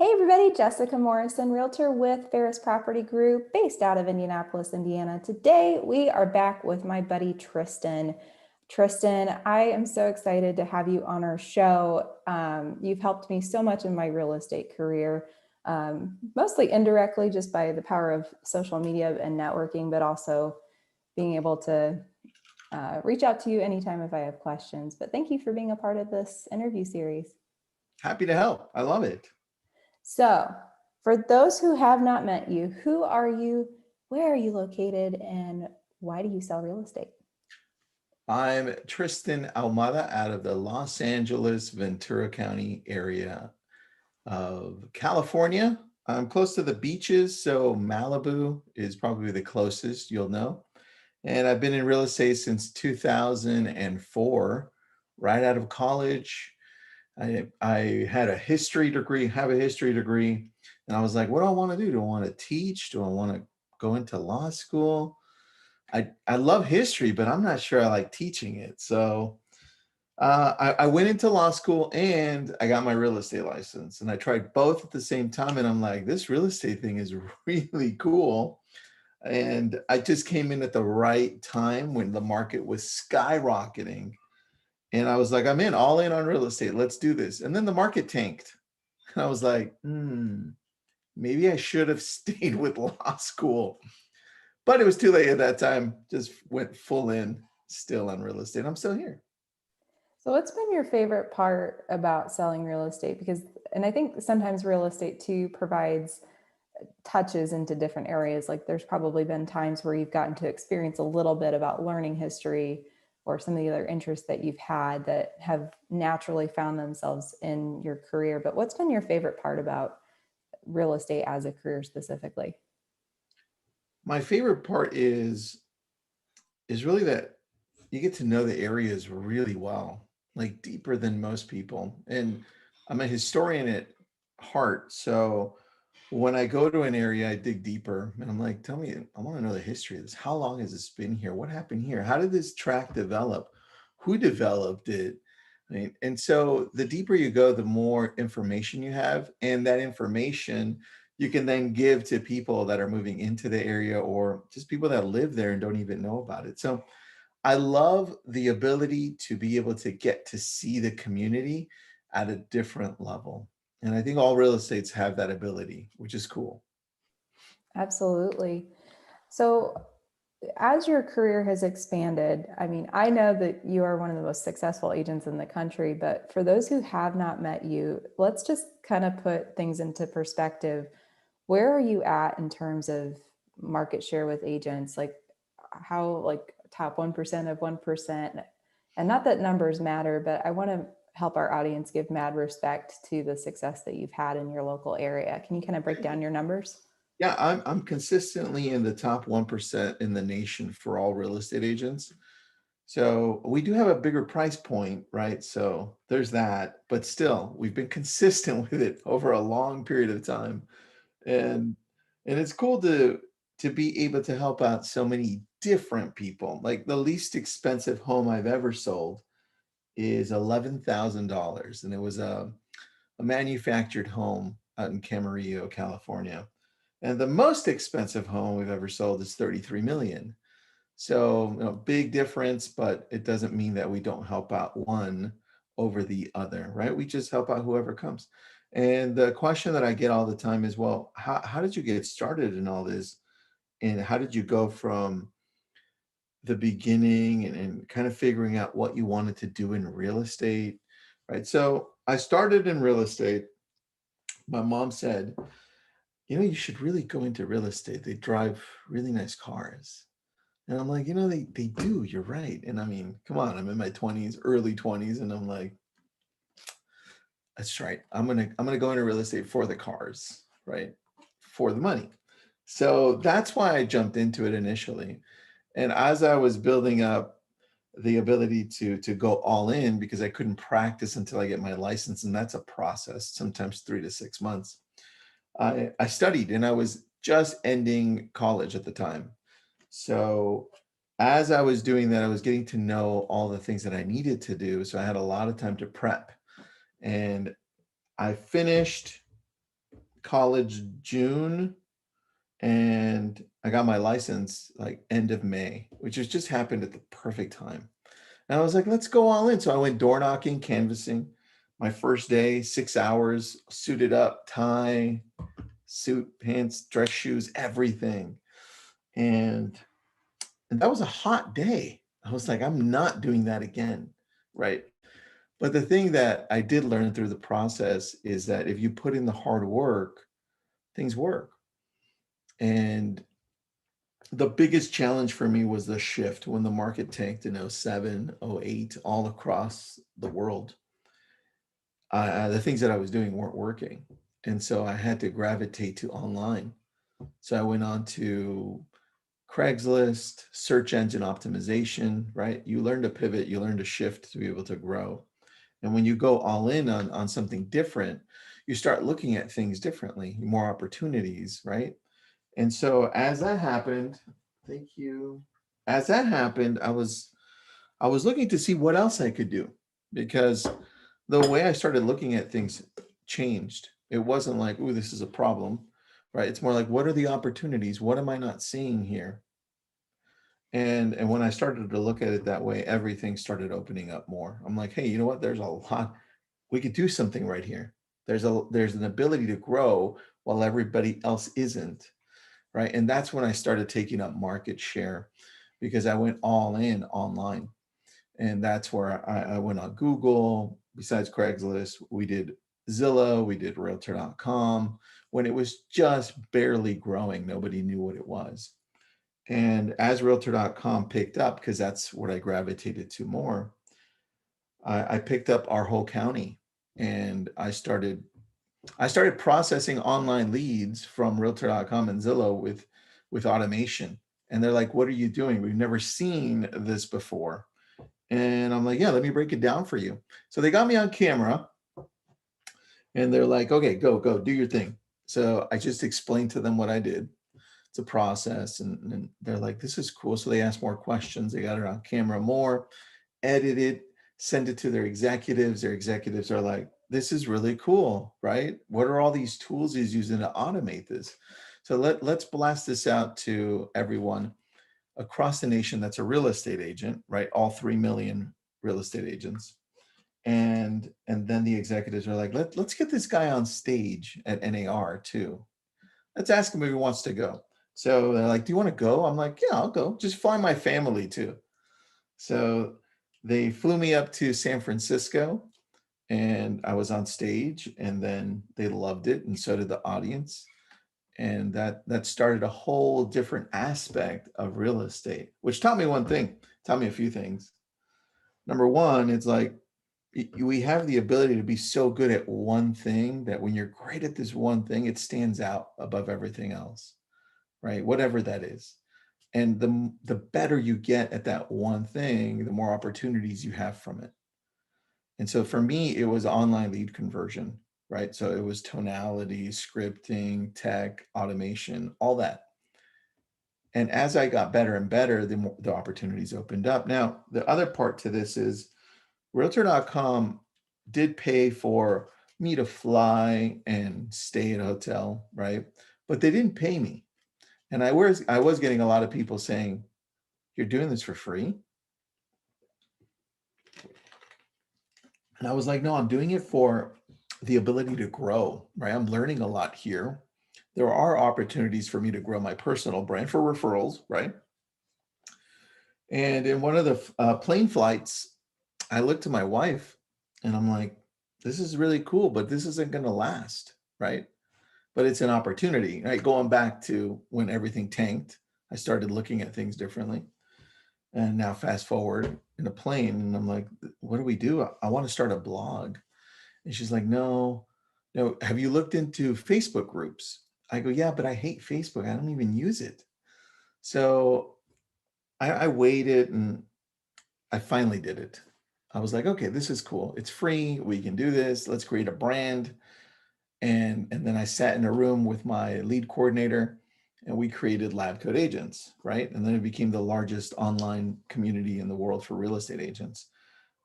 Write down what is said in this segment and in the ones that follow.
Hey everybody, Jessica Morrison, realtor with Ferris Property Group based out of Indianapolis, Indiana. Today we are back with my buddy Tristan. Tristan, I am so excited to have you on our show. You've helped me so much in my real estate career, mostly indirectly just by the power of social media and networking, but also being able to reach out to you anytime if I have questions. But thank you for being a part of this interview series. Happy to help. I love it. So, for those who have not met you, who are you, where are you located, and why do you sell real estate? I'm Tristan Ahumada out of the Los Angeles, Ventura County area of California. I'm close to the beaches, so Malibu is probably the closest you'll know. And I've been in real estate since 2004, right out of college. I had a history degree, have a history degree, and I was like, what do I want to do? Do I want to teach? Do I want to go into law school? I love history, but I'm not sure I like teaching it. So I went into law school and I got my real estate license, and I tried both at the same time. And I'm like, this real estate thing is really cool. And I just came in at the right time when the market was skyrocketing. And I was like, I'm in, all in on real estate. Let's do this. And then the market tanked. And I was like, maybe I should have stayed with law school. But it was too late at that time. Just went full in still on real estate. I'm still here. So, what's been your favorite part about selling real estate? And I think sometimes real estate too provides touches into different areas. Like there's probably been times where you've gotten to experience a little bit about learning history or some of the other interests that you've had that have naturally found themselves in your career. But what's been your favorite part about real estate as a career specifically? My favorite part is really that you get to know the areas really well, like deeper than most people. And I'm a historian at heart. So when I go to an area, I dig deeper and I'm like, tell me, I want to know the history of this. How long has this been here? What happened here? How did this tract develop? Who developed it? I mean, and so the deeper you go, the more information you have. And that information you can then give to people that are moving into the area or just people that live there and don't even know about it. So I love the ability to be able to get to see the community at a different level. And I think all real estates have that ability, which is cool. Absolutely. So, as your career has expanded, I mean, I know that you are one of the most successful agents in the country, but for those who have not met you, let's just kind of put things into perspective. Where are you at in terms of market share with agents? Like how like top 1% of 1%? And not that numbers matter, but I want to help our audience give mad respect to the success that you've had in your local area. Can you kind of break down your numbers? Yeah, I'm consistently in the top 1% in the nation for all real estate agents. So we do have a bigger price point, right? So there's that, but still, we've been consistent with it over a long period of time. And it's cool to be able to help out so many different people. Like the least expensive home I've ever sold is $11,000, and it was a manufactured home out in Camarillo, California. And the most expensive home we've ever sold is 33 million. So, big difference, but it doesn't mean that we don't help out one over the other, right? We just help out whoever comes. And the question that I get all the time is, well, how did you get started in all this? And how did you go from the beginning and kind of figuring out what you wanted to do in real estate, right? So I started in real estate. My mom said, you should really go into real estate. They drive really nice cars. And I'm like, they do, you're right. And I mean, come on, I'm in my 20s, early 20s, and I'm like, that's right. I'm gonna go into real estate for the cars, right? For the money. So that's why I jumped into it initially. And as I was building up the ability to go all in because I couldn't practice until I get my license, and that's a process, sometimes 3 to 6 months. I studied and I was just ending college at the time. So as I was doing that, I was getting to know all the things that I needed to do. So I had a lot of time to prep. And I finished college June, and I got my license like end of May, which has just happened at the perfect time. And I was like, let's go all in. So I went door knocking, canvassing. My first day, 6 hours, suited up, tie, suit, pants, dress shoes, everything. And that was a hot day. I was like, I'm not doing that again. Right. But the thing that I did learn through the process is that if you put in the hard work, things work. And the biggest challenge for me was the shift when the market tanked in '07, '08, all across the world. The things that I was doing weren't working. And so I had to gravitate to online. So I went on to Craigslist, search engine optimization, right? You learn to pivot, you learn to shift to be able to grow. And when you go all in on something different, you start looking at things differently, more opportunities, right? And so as that happened, thank you. As that happened, I was looking to see what else I could do because the way I started looking at things changed. It wasn't like, "Ooh, this is a problem," right? It's more like, what are the opportunities? What am I not seeing here? And when I started to look at it that way, everything started opening up more. I'm like, hey, you know what? There's a lot. We could do something right here. There's an ability to grow while everybody else isn't, right? And that's when I started taking up market share because I went all in online. And that's where I went on Google. Besides Craigslist, we did Zillow, we did Realtor.com when it was just barely growing. Nobody knew what it was. And as Realtor.com picked up, because that's what I gravitated to more, I picked up our whole county, and I started processing online leads from Realtor.com and Zillow with automation. And they're like, "What are you doing? We've never seen this before." And I'm like, "Yeah, let me break it down for you." So they got me on camera, and they're like, "Okay, go, do your thing." So I just explained to them what I did. It's a process, and they're like, "This is cool." So they asked more questions. They got it on camera more, edit it, send it to their executives. Their executives are like, "This is really cool, right? What are all these tools he's using to automate this?" So let's blast this out to everyone across the nation that's a real estate agent, right? All 3 million real estate agents. And then the executives are like, let's get this guy on stage at NAR too. Let's ask him if he wants to go. So they're like, "Do you want to go?" I'm like, "Yeah, I'll go. Just fly my family too." So they flew me up to San Francisco, and I was on stage, and then they loved it, and so did the audience. And that started a whole different aspect of real estate, which taught me one thing, taught me a few things. Number one, it's like we have the ability to be so good at one thing that when you're great at this one thing, it stands out above everything else, right? Whatever that is. And the better you get at that one thing, the more opportunities you have from it. And so for me, it was online lead conversion, right? So it was tonality, scripting, tech, automation, all that. And as I got better and better, the opportunities opened up. Now, the other part to this is Realtor.com did pay for me to fly and stay at a hotel, right? But they didn't pay me. And I was getting a lot of people saying, "You're doing this for free?" And I was like, "No, I'm doing it for the ability to grow, right? I'm learning a lot here. There are opportunities for me to grow my personal brand for referrals, right?" And in one of the plane flights, I looked to my wife and I'm like, "This is really cool, but this isn't going to last, right?" But it's an opportunity, right? Going back to when everything tanked, I started looking at things differently. And now fast forward in a plane, and I'm like, "What do we do? I want to start a blog." And she's like, "No, no. Have you looked into Facebook groups?" I go, "Yeah, but I hate Facebook. I don't even use it." So I waited, and I finally did it. I was like, "Okay, this is cool. It's free. We can do this. Let's create a brand." And then I sat in a room with my lead coordinator, and we created Lab Code Agents, right? And then it became the largest online community in the world for real estate agents.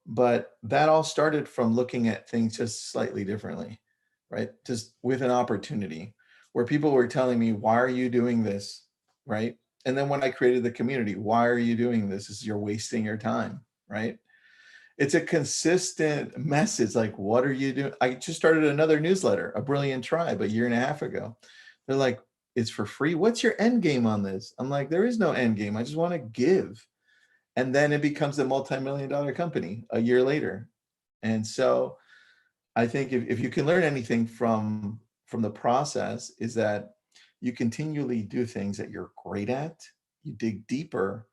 But that all started from looking at things just slightly differently. right? Just with an opportunity where people were telling me, why are you doing this? Right. And then when I created the community, why are you doing this? This is you're wasting your time. Right. It's a consistent message. Like, what are you doing? I just started another newsletter, A Brilliant Tribe, a year and a half ago. They're like, it's for free. What's your end game on this? I'm like, there is no end game. I just want to give. And then it becomes a multi-million dollar company a year later. And so I think if you can learn anything from the process is that you continually do things that you're great at, you dig deeper,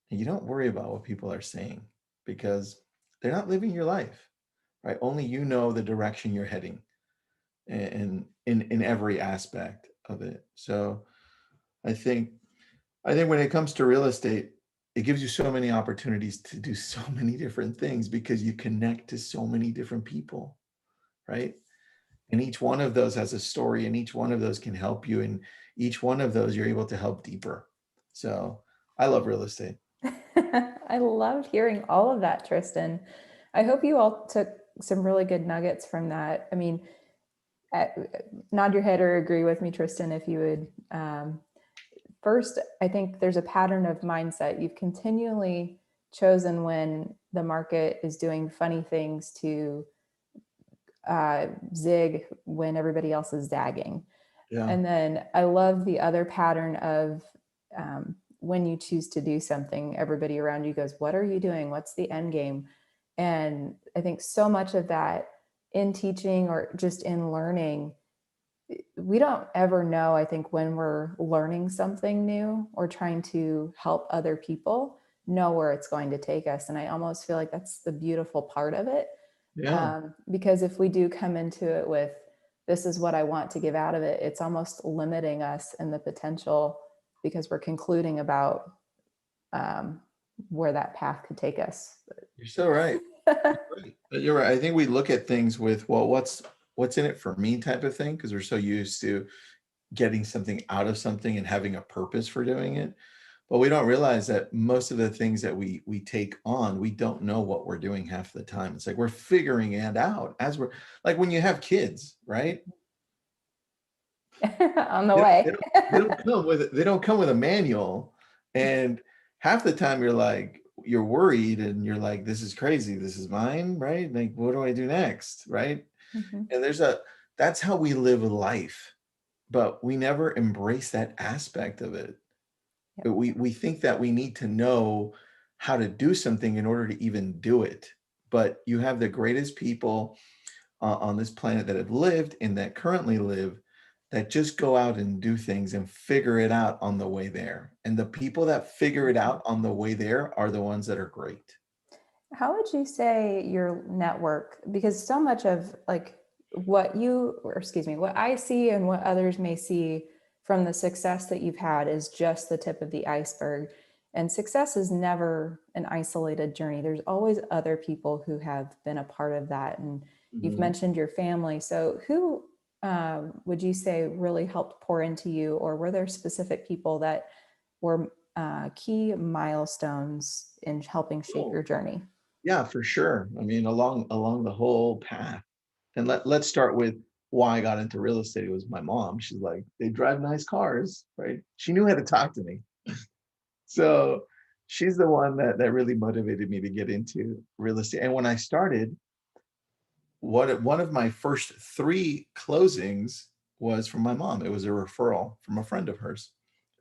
and you don't worry about what people are saying because they're not living your life, right? Only you know the direction you're heading in every aspect of it. So I think I think when it comes to real estate, it gives you so many opportunities to do so many different things because you connect to so many different people, right? And each one of those has a story, and each one of those can help you. And each one of those you're able to help deeper. So I love real estate. I love hearing all of that, Tristan. I hope you all took some really good nuggets from that. I mean, uh, nod your head or agree with me, Tristan, if you would. First, I think there's a pattern of mindset. You've continually chosen when the market is doing funny things to zig when everybody else is zagging. Yeah. And then I love the other pattern of when you choose to do something, everybody around you goes, what are you doing? What's the end game? And I think so much of that in teaching or just in learning, we don't ever know, I think, when we're learning something new or trying to help other people know where it's going to take us. And I almost feel like that's the beautiful part of it. Yeah. Because if we do come into it with, this is what I want to give out of it, it's almost limiting us in the potential because we're concluding about um, where that path could take us. You're so right. Right. You're right. I think we look at things with, well, what's in it for me type of thing, because we're so used to getting something out of something and having a purpose for doing it. But we don't realize that most of the things that we take on, we don't know what we're doing half the time. It's like we're figuring it out as we're like when you have kids, right? On the They don't, way. they don't, they don't come with a manual. And half the time you're like, you're worried and you're like, this is crazy. This is mine, right? Like, what do I do next? Right. Mm-hmm. And that's how we live life, but we never embrace that aspect of it. Yep. But we think that we need to know how to do something in order to even do it. But you have the greatest people on this planet that have lived and that currently live that just go out and do things and figure it out on the way there. And the people that figure it out on the way there are the ones that are great. How would you say your network, because so much of like what you, or excuse me, what I see and what others may see from the success that you've had is just the tip of the iceberg. And success is never an isolated journey. There's always other people who have been a part of that. And you've Mhm. mentioned your family. So who would you say really helped pour into you, or were there specific people that were key milestones in helping shape Oh, your journey? yeah, for sure. I mean, along the whole path. And let's start with why I got into real estate. It was my mom. She's like, they drive nice cars, right? She knew how to talk to me. So she's the one that really motivated me to get into real estate. And when I started, one of my first three closings was from my mom. It was a referral from a friend of hers.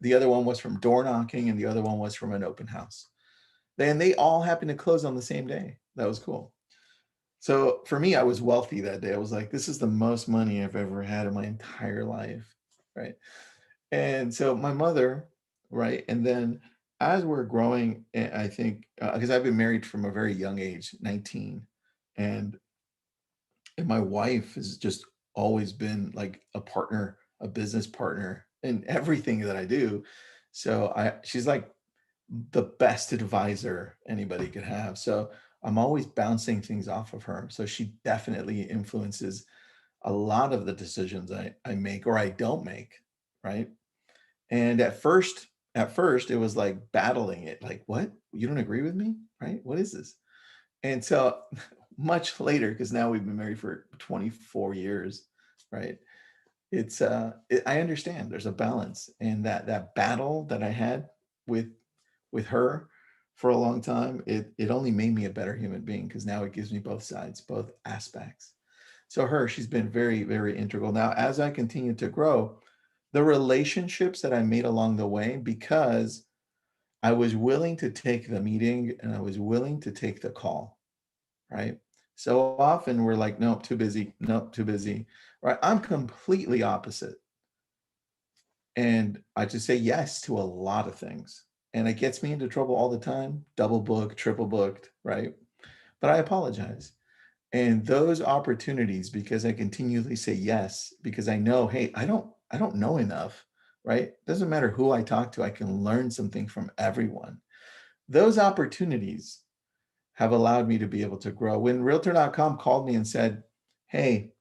The other one was from door knocking, and the other one was from an open house. And they all happened to close on the same day. That was cool. So for me, I was wealthy that day. I was like, this is the most money I've ever had in my entire life. Right. And so my mother, right. And then as we're growing, I think, because I've been married from a very young age, 19. And, and my wife has just always been like a partner, a business partner in everything that I do. So she's like the best advisor anybody could have. So I'm always bouncing things off of her. So she definitely influences a lot of the decisions I make or I don't make. Right. And at first it was like battling it. Like, what? You don't agree with me? Right. What is this? And so much later, because now we've been married for 24 years. right? I understand there's a balance, and that battle that I had with her for a long time, it only made me a better human being because now it gives me both sides, both aspects. So she's been very, very integral. Now, as I continue to grow, the relationships that I made along the way, because I was willing to take the meeting and I was willing to take the call, right? So often we're like, nope, too busy, nope, too busy, right? I'm completely opposite. And I just say yes to a lot of things. And it gets me into trouble all the time, double booked, triple booked, right? But I apologize. And those opportunities, because I continually say yes, because I know, hey, I don't know enough, right? Doesn't matter who I talk to, I can learn something from everyone. Those opportunities have allowed me to be able to grow. When realtor.com called me and said, hey,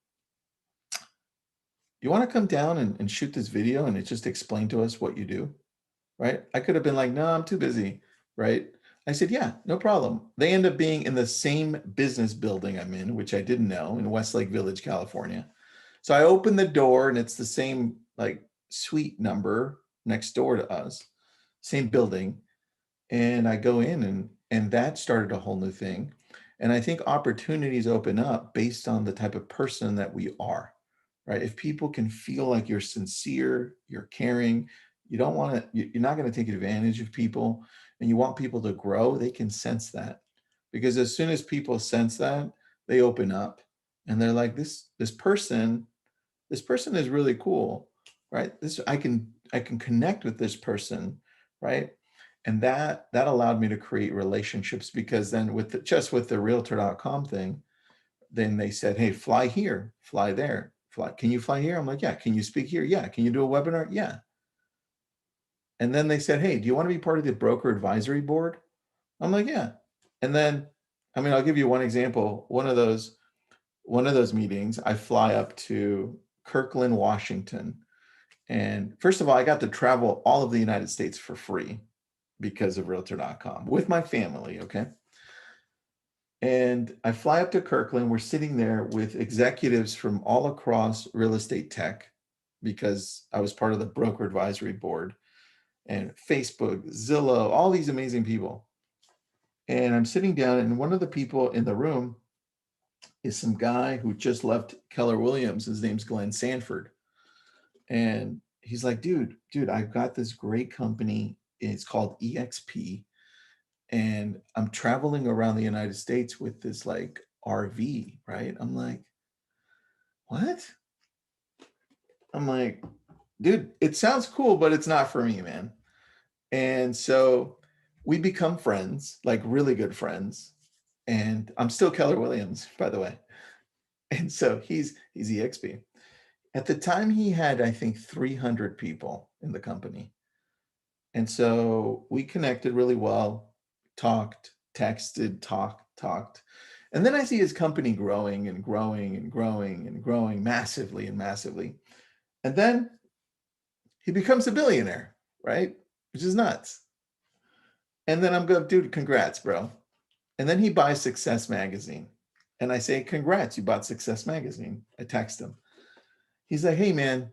you want to come down and shoot this video and it just explain to us what you do? Right? I could have been like, no, I'm too busy, right? I said, yeah, no problem. They end up being in the same business building I'm in, which I didn't know, in Westlake Village, California. So I opened the door and it's the same like suite number next door to us, same building. And I go in and that started a whole new thing. And I think opportunities open up based on the type of person that we are, right? If people can feel like you're sincere, you're caring, you don't want to, you're not going to take advantage of people, and you want people to grow, they can sense that. Because as soon as people sense that, they open up and they're like, this person is really cool, right? I can connect with this person, right? And that allowed me to create relationships, because then just with the realtor.com thing, then they said, hey, fly here, fly there, fly. Can you fly here? I'm like, yeah. Can you speak here? Yeah. Can you do a webinar? Yeah. And then they said, hey, do you want to be part of the broker advisory board? I'm like, yeah. And then, I mean, I'll give you one example. One of those meetings, I fly up to Kirkland, Washington. And first of all, I got to travel all of the United States for free because of realtor.com with my family. Okay. And I fly up to Kirkland. We're sitting there with executives from all across real estate tech, because I was part of the broker advisory board, and Facebook, Zillow, all these amazing people. And I'm sitting down, and one of the people in the room is some guy who just left Keller Williams. His name's Glenn Sanford. And he's like, dude, I've got this great company. It's called EXP. And I'm traveling around the United States with this like RV, right? I'm like, what? I'm like, dude, it sounds cool, but it's not for me, man. And so we become friends, like really good friends. And I'm still Keller Williams, by the way. And so he's EXP. At the time he had, I think, 300 people in the company. And so we connected really well, talked, texted, talked. And then I see his company growing and growing and growing and growing massively and massively. And then he becomes a billionaire, right? Which is nuts. And then I'm going, dude, congrats, bro. And then he buys Success Magazine. And I say, congrats, you bought Success Magazine. I text him. He's like, hey, man,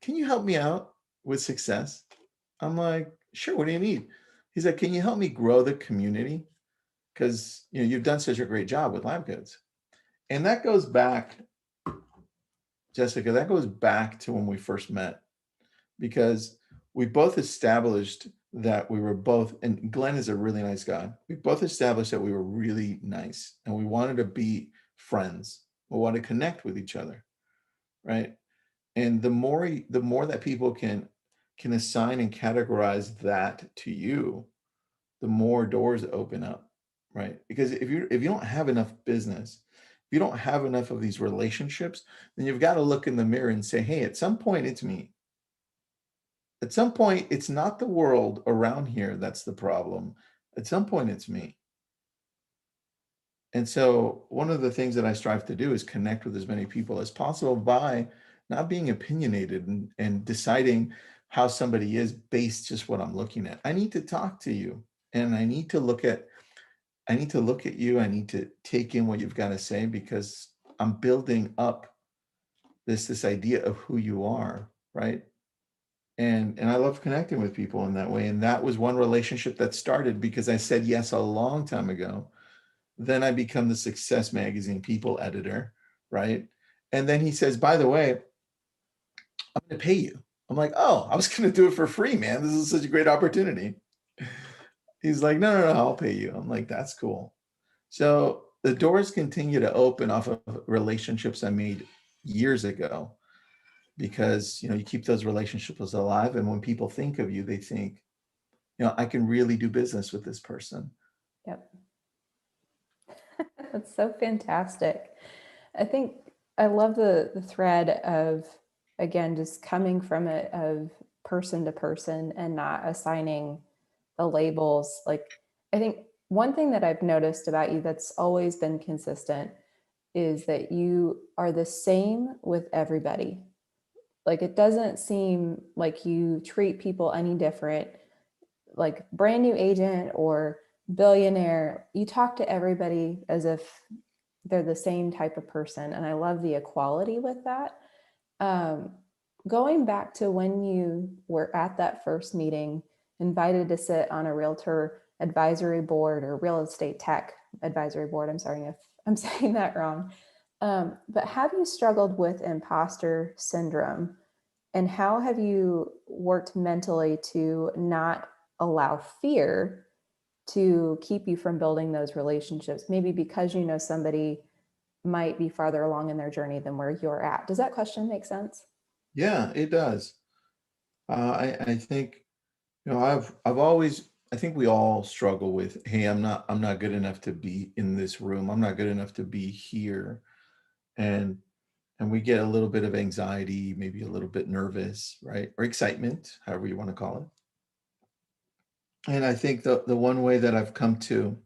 can you help me out with Success? I'm like, sure, what do you need? He's like, can you help me grow the community? Because you've done such a great job with lab goods. And that goes back, Jessica, that goes back to when we first met, because we both established that we were both, and Glenn is a really nice guy. We both established that we were really nice and we wanted to be friends. We want to connect with each other, right? And the more that people can assign and categorize that to you, the more doors open up, right? Because if you don't have enough business, if you don't have enough of these relationships, then you've got to look in the mirror and say, hey, at some point it's me. At some point, it's not the world around here that's the problem. At some point, it's me. And so one of the things that I strive to do is connect with as many people as possible by not being opinionated and deciding how somebody is based just what I'm looking at. I need to talk to you, and I need to look at you. I need to take in what you've got to say, because I'm building up this idea of who you are, right? And I love connecting with people in that way. And that was one relationship that started because I said yes a long time ago. Then I become the Success Magazine People editor, right? And then he says, by the way, I'm going to pay you. I'm like, oh, I was going to do it for free, man. This is such a great opportunity. He's like, no, no, no, I'll pay you. I'm like, that's cool. So the doors continue to open off of relationships I made years ago because, you know, you keep those relationships alive. And when people think of you, they think, you know, I can really do business with this person. Yep. That's so fantastic. I think I love the thread of, again, just coming from it of person to person and not assigning the labels. Like, I think one thing that I've noticed about you that's always been consistent is that you are the same with everybody. Like, it doesn't seem like you treat people any different, like brand new agent or billionaire. You talk to everybody as if they're the same type of person. And I love the equality with that. Um, Going back to when you were at that first meeting, invited to sit on a realtor advisory board or real estate tech advisory board. I'm sorry if I'm saying that wrong. But have you struggled with imposter syndrome? And how have you worked mentally to not allow fear to keep you from building those relationships? Maybe because you know somebody might be farther along in their journey than where you're at. Does that question make sense? Yeah, it does. I think, you know, I've always, I think we all struggle with, hey, I'm not good enough to be in this room. I'm not good enough to be here. And and we get a little bit of anxiety, maybe a little bit nervous, right? Or excitement, however you want to call it. And I think the one way that I've come to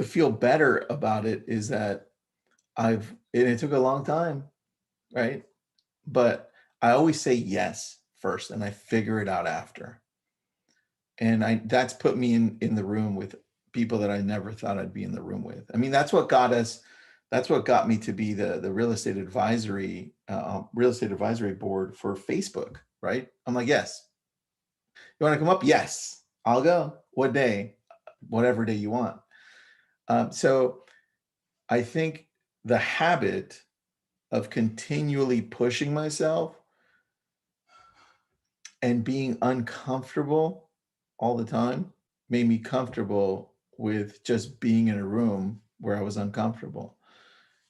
feel better about it is that and it took a long time, right? But I always say yes first and I figure it out after. And I that's put me in the room with people that I never thought I'd be in the room with. I mean, that's what got me to be the real estate advisory board for Facebook, right? I'm like, yes. You want to come up? Yes, I'll go. What day? Whatever day you want. So I think the habit of continually pushing myself and being uncomfortable all the time made me comfortable with just being in a room where I was uncomfortable.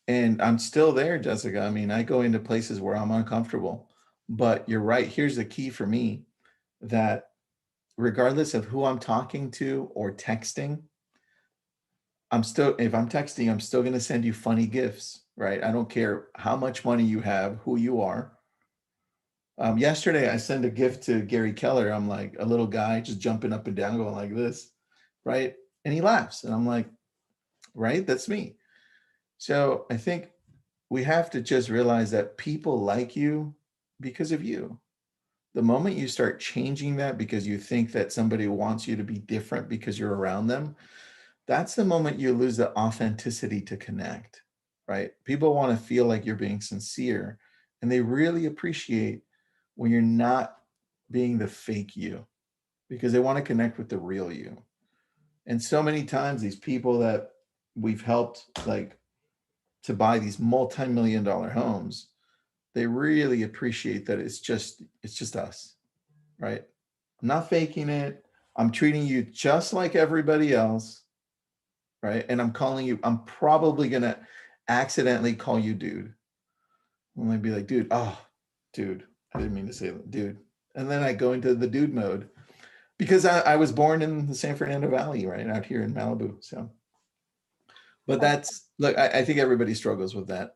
And I'm still there, Jessica. I mean, I go into places where I'm uncomfortable. But you're right. Here's the key for me that regardless of who I'm talking to or texting, if I'm texting, I'm still going to send you funny gifts, right? I don't care how much money you have, who you are. Yesterday, I sent a gift to Gary Keller. I'm like a little guy just jumping up and down, going like this, right? And he laughs. And I'm like, right? That's me. So I think we have to just realize that people like you because of you. The moment you start changing that because you think that somebody wants you to be different because you're around them, that's the moment you lose the authenticity to connect, right? People want to feel like you're being sincere and they really appreciate when you're not being the fake you because they want to connect with the real you. And so many times these people that we've helped like to buy these multi-million dollar homes, they really appreciate that it's just us, right? I'm not faking it. I'm treating you just like everybody else, right? And I'm probably gonna accidentally call you dude. I'm gonna be like, dude, I didn't mean to say that, dude. And then I go into the dude mode because I was born in the San Fernando Valley, right out here in Malibu. So, but look, I think everybody struggles with that.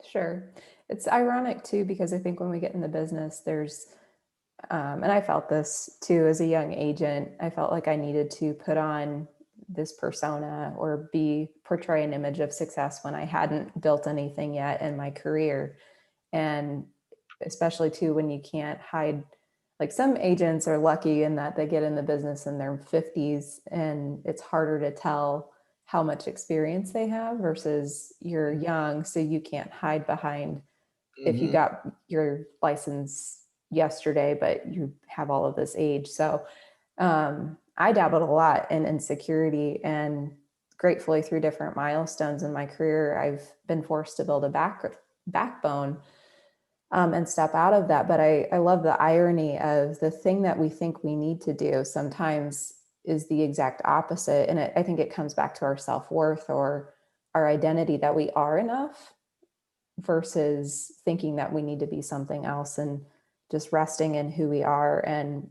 Sure. It's ironic too, because I think when we get in the business, and I felt this too as a young agent, I felt like I needed to put on this persona or portray an image of success when I hadn't built anything yet in my career. And especially too, when you can't hide, like some agents are lucky in that they get in the business in their 50s and it's harder to tell how much experience they have versus you're Mhm. young, so you can't hide behind if you Mhm. got your license yesterday, but you have all of this age. So I dabbled a lot in insecurity, and gratefully through different milestones in my career, I've been forced to build a backbone and step out of that. But I love the irony of the thing that we think we need to do sometimes is the exact opposite. And I think it comes back to our self-worth or our identity that we are enough versus thinking that we need to be something else, and just resting in who we are and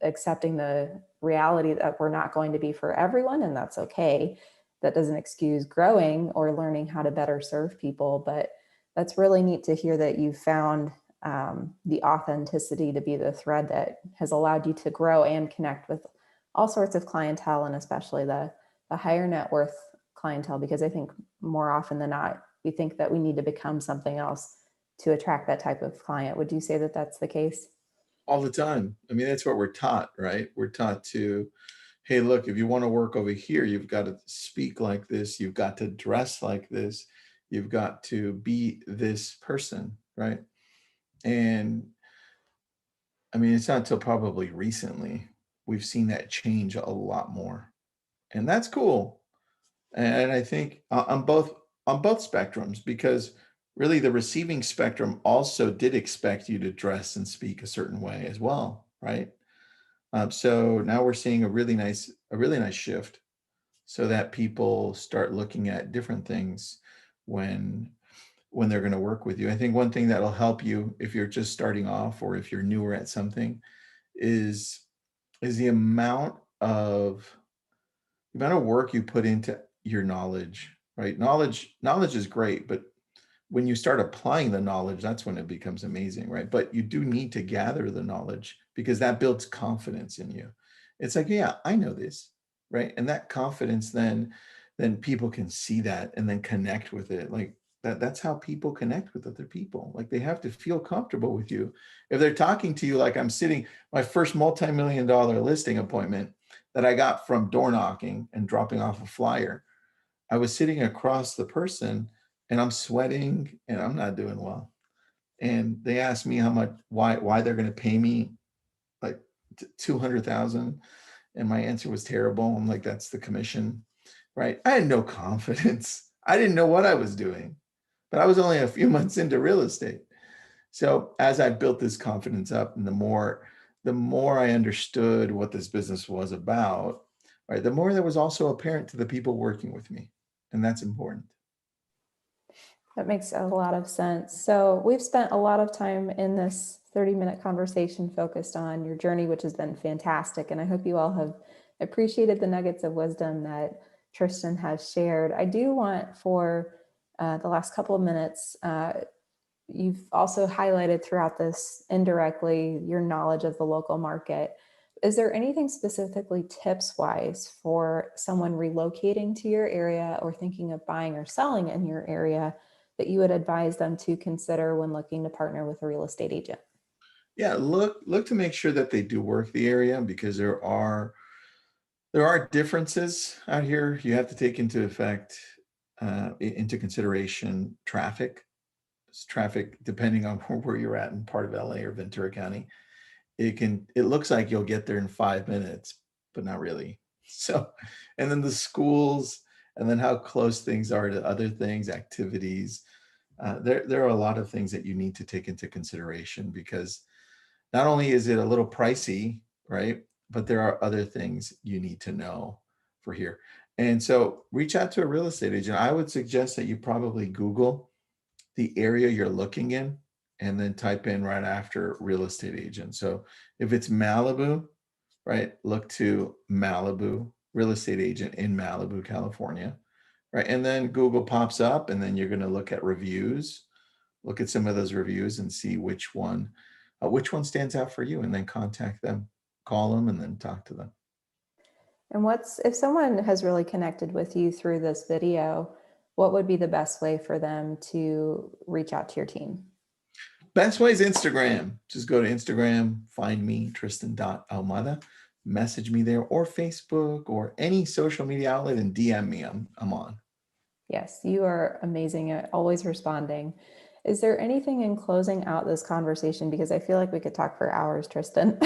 accepting the reality that we're not going to be for everyone, and that's okay. That doesn't excuse growing or learning how to better serve people, but that's really neat to hear that you found the authenticity to be the thread that has allowed you to grow and connect with all sorts of clientele, and especially the higher net worth clientele, because I think more often than not, we think that we need to become something else to attract that type of client. Would you say that that's the case? All the time. I mean, that's what we're taught, right? We're taught to, hey, look, if you want to work over here, you've got to speak like this, you've got to dress like this, you've got to be this person, right? And I mean, it's not until probably recently we've seen that change a lot more. And that's cool. And I think on both spectrums, because really the receiving spectrum also did expect you to dress and speak a certain way as well, right? So now we're seeing a really nice shift, so that people start looking at different things when they're going to work with you. I think one thing that'll help you if you're just starting off or if you're newer at something is the amount of work you put into your knowledge, right? Knowledge is great, but when you start applying the knowledge, that's when it becomes amazing, right? But you do need to gather the knowledge because that builds confidence in you. It's like, yeah, I know this, right? And that confidence then people can see that and then connect with it. Like that's how people connect with other people. Like they have to feel comfortable with you. If they're talking to you like I'm sitting, my first multi-million dollar listing appointment that I got from door knocking and dropping off a flyer, I was sitting across the person and I'm sweating and I'm not doing well. And they asked me how much, why they're going to pay me like 200,000. And my answer was terrible. I'm like, that's the commission, right? I had no confidence. I didn't know what I was doing, but I was only a few months into real estate. So as I built this confidence up and the more I understood what this business was about, right, the more that was also apparent to the people working with me. And that's important. That makes a lot of sense. So, we've spent a lot of time in this 30-minute conversation focused on your journey, which has been fantastic. And I hope you all have appreciated the nuggets of wisdom that Tristan has shared. I do want for the last couple of minutes, you've also highlighted throughout this indirectly your knowledge of the local market. Is there anything specifically tips wise for someone relocating to your area or thinking of buying or selling in your area that you would advise them to consider when looking to partner with a real estate agent? Yeah, look to make sure that they do work the area because there are differences out here. You have to take into effect into consideration traffic. Traffic, depending on where you're at in part of LA or Ventura County, it looks like you'll get there in 5 minutes, but not really. So, and then the schools, and then how close things are to other things, activities. There are a lot of things that you need to take into consideration because not only is it a little pricey, right? But there are other things you need to know for here. And so reach out to a real estate agent. I would suggest that you probably Google the area you're looking in and then type in right after real estate agent. So if it's Malibu, right, look to Malibu real estate agent in Malibu, California, right? And then Google pops up and then you're going to look at reviews, look at some of those reviews and see which one stands out for you and then contact them, call them and then talk to them. And what's, if someone has really connected with you through this video, what would be the best way for them to reach out to your team? Best way is Instagram. Just go to Instagram, find me, Tristan.ahumada. message me there, or Facebook, or any social media outlet, and DM me. I'm on. Yes, you are amazing at always responding. Is there anything in closing out this conversation, because I feel like we could talk for hours, Tristan,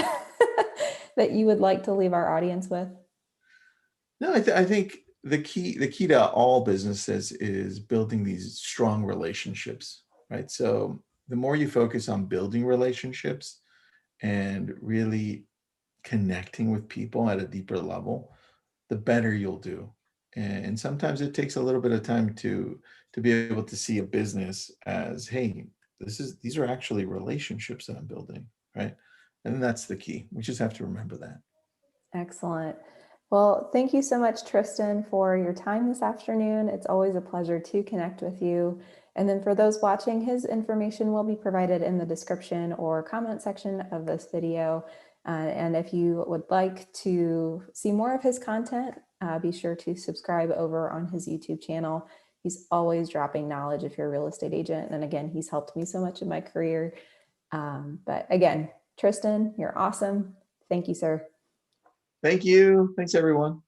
that you would like to leave our audience with? No, I think the key to all businesses is building these strong relationships, right? So the more you focus on building relationships and really connecting with people at a deeper level, the better you'll do. And sometimes it takes a little bit of time to be able to see a business as, hey, these are actually relationships that I'm building, right? And that's the key. We just have to remember that. Excellent. Well, thank you so much, Tristan, for your time this afternoon. It's always a pleasure to connect with you. And then for those watching, his information will be provided in the description or comment section of this video. And if you would like to see more of his content, be sure to subscribe over on his YouTube channel. He's always dropping knowledge if you're a real estate agent. And again, he's helped me so much in my career. But again, Tristan, you're awesome. Thank you, sir. Thank you. Thanks, everyone.